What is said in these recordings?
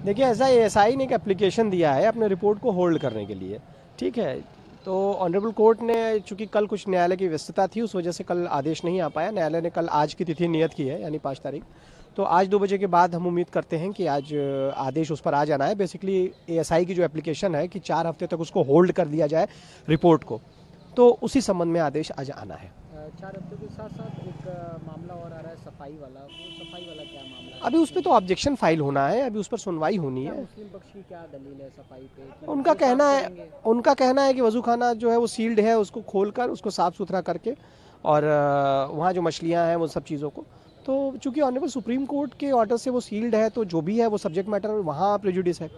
देखिए ऐसा एएसआई ने एक एप्लीकेशन दिया है अपने रिपोर्ट को होल्ड करने के लिए, ठीक है। तो ऑनरेबल कोर्ट ने चूंकि कल कुछ न्यायालय की व्यस्तता थी उस वजह से कल आदेश नहीं आ पाया। न्यायालय ने कल आज की तिथि नियत की है यानी 5 तारीख। तो आज 2 बजे के बाद हम उम्मीद करते हैं कि आज आदेश उस पर आ जाना है। बेसिकली एएसआई की जो एप्लीकेशन है कि 4 हफ्ते तक उसको होल्ड कर दिया जाए रिपोर्ट को, तो उसी संबंध में आदेश आज आना है। 4 हफ्ते के साथ साथ एक मामला और आ रहा है सफाई वाला, वो सफाई वाला क्या मामला है? अभी उस पर तो ऑब्जेक्शन फाइल होना है, अभी उस पर सुनवाई होनी है। मुस्लिम पक्ष की क्या दलील है सफाई पे कि उनका वो कहना साफ है करेंगे? उनका कहना है कि वजू खाना जो है वो सील्ड है, उसको खोलकर उसको साफ़ सुथरा करके और वहाँ जो मछलियाँ हैं वो सब चीज़ों को, तो चूंकि ऑनरेबल सुप्रीम कोर्ट के ऑर्डर से वो सील्ड है तो जो भी है वो सब्जेक्ट मैटर वहाँ प्रेजुडिस है,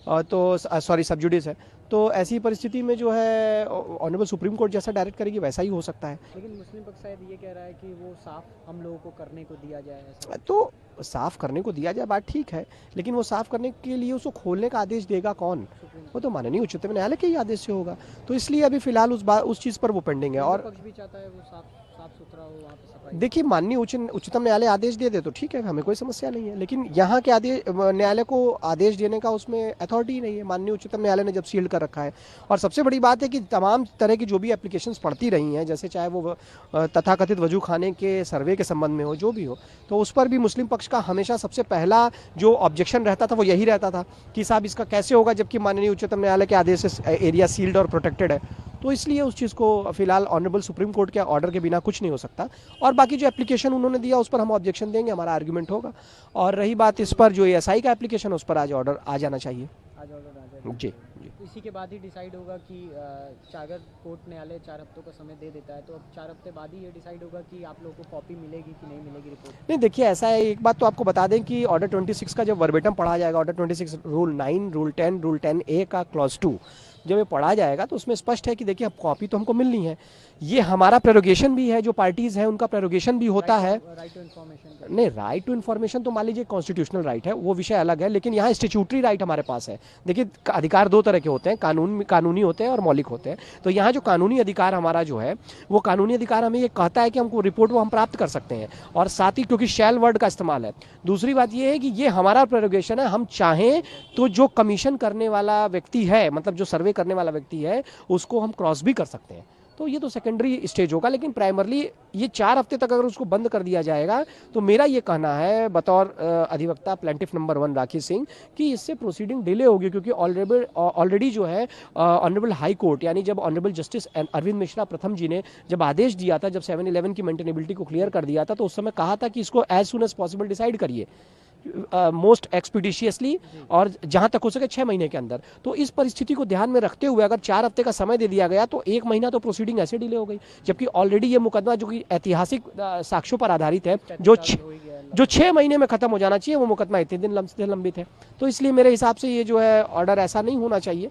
तो सॉरी सबजुडिस है। तो ऐसी परिस्थिति में जो है ऑनरेबल सुप्रीम कोर्ट जैसा डायरेक्ट करेगी वैसा ही हो सकता है। लेकिन मुस्लिम पक्ष शायद ये कह रहा है कि वो साफ हम लोगों को करने को दिया जाए ऐसा। तो साफ़ करने को दिया जाए बात ठीक है, लेकिन वो साफ़ करने के लिए उसको खोलने का आदेश देगा कौन? वो तो माननीय उच्चतम न्यायालय के ही आदेश से होगा। तो इसलिए अभी फिलहाल उस चीज़ पर वो पेंडिंग है। और पक्ष भी चाहता है वो साफ साफ सुथरा हो वहाँ पे सफाई। देखिए माननीय उच्चतम न्यायालय आदेश दे दे तो ठीक है, हमें कोई समस्या नहीं है, लेकिन यहाँ के आदेश न्यायालय को आदेश देने का उसमें अथॉरिटी ही नहीं है। माननीय उच्चतम न्यायालय ने जब सील्ड कर रखा है, और सबसे बड़ी बात है कि तमाम तरह की जो भी एप्लीकेशंस पड़ती रही हैं, जैसे चाहे वो तथाकथित वजू खाने के सर्वे के संबंध में हो, जो भी हो, तो उस पर भी मुस्लिम पक्ष का हमेशा सबसे पहला जो ऑब्जेक्शन रहता था वो यही रहता था कि साहब इसका कैसे होगा जबकि माननीय उच्चतम न्यायालय के आदेश से एरिया सील्ड और प्रोटेक्टेड है। तो इसलिए उस चीज़ को फिलहाल ऑनरेबल सुप्रीम कोर्ट के ऑर्डर के बिना कुछ नहीं हो सकता। और बाकी जो एप्लीकेशन उन्होंने दिया उस पर हम ऑब्जेक्शन देंगे, हमारा आर्गुमेंट होगा। और रही बात इस पर जो एएसआई का एप्लीकेशन उस पर आज ऑर्डर आ जाना चाहिए। आज ऑर्डर आ जाएगा जी जी। इसी के बाद ही डिसाइड होगा कि अगर कोर्ट न्यायालय 4 हफ्तों का समय दे देता है तो अब 4 हफ्ते बाद ही ये डिसाइड होगा कि आप लोगों को कॉपी मिलेगी कि नहीं मिलेगी रिपोर्ट। नहीं देखिए ऐसा है, एक बात तो आपको बता दें कि ऑर्डर 26 का जब वर्बेटम पढ़ा जाएगा, order 26 rule 9 rule 10 rule 10A का क्लॉज 2 जब ये पढ़ा जाएगा तो उसमें स्पष्ट है कि देखिए अब कॉपी तो हमको मिलनी है, ये हमारा प्रेरोगेशन भी है, जो पार्टीज हैं उनका प्रेरोगेशन भी होता है। राइट टू इन्फॉर्मेशन नहीं, राइट टू इन्फॉर्मेशन तो मान लीजिए कॉन्स्टिट्यूशनल राइट है, वो विषय अलग है, लेकिन यहाँ स्टेच्यूटरी राइट हमारे पास है। देखिए अधिकार दो तरह के होते हैं, कानूनी होते हैं और मौलिक होते हैं। तो यहाँ जो कानूनी अधिकार हमारा जो है वो कानूनी अधिकार हमें ये कहता है कि हमको रिपोर्ट वो हम प्राप्त कर सकते हैं, और साथ ही क्योंकि शैल वर्ड का इस्तेमाल है। दूसरी बात ये है कि ये हमारा प्रेरोगेशन है, हम चाहें तो जो कमीशन करने वाला व्यक्ति है, मतलब जो सर्वे करने वाला व्यक्ति है, उसको हम क्रॉस भी कर सकते हैं। तो ये तो सेकेंडरी स्टेज होगा, लेकिन प्राइमरली ये 4 हफ्ते तक अगर उसको बंद कर दिया जाएगा तो मेरा ये कहना है बतौर अधिवक्ता प्लेंटिफ नंबर 1 राखी सिंह कि इससे प्रोसीडिंग डिले होगी, क्योंकि ऑलरेडी जो है ऑनरेबल हाई कोर्ट यानी जब ऑनरेबल जस्टिस अरविंद मिश्रा प्रथम जी ने जब आदेश दिया था, जब 7-11 की मेंटेनेबिलिटी को क्लियर कर दिया था, तो उस समय कहा था कि इसको as soon as possible decide करिए, मोस्ट एक्सपीडिशियसली, और जहां तक हो सके 6 महीने के अंदर। तो इस परिस्थिति को ध्यान में रखते हुए अगर 4 हफ्ते का समय दे दिया गया तो 1 महीना तो प्रोसीडिंग ऐसे डिले हो गई, जबकि ऑलरेडी ये मुकदमा जो कि ऐतिहासिक साक्ष्यों पर आधारित है, जो 6 महीने में खत्म हो जाना चाहिए, वो मुकदमा इतने दिन लंबित है। तो इसलिए मेरे हिसाब से ये जो है ऑर्डर ऐसा नहीं होना चाहिए।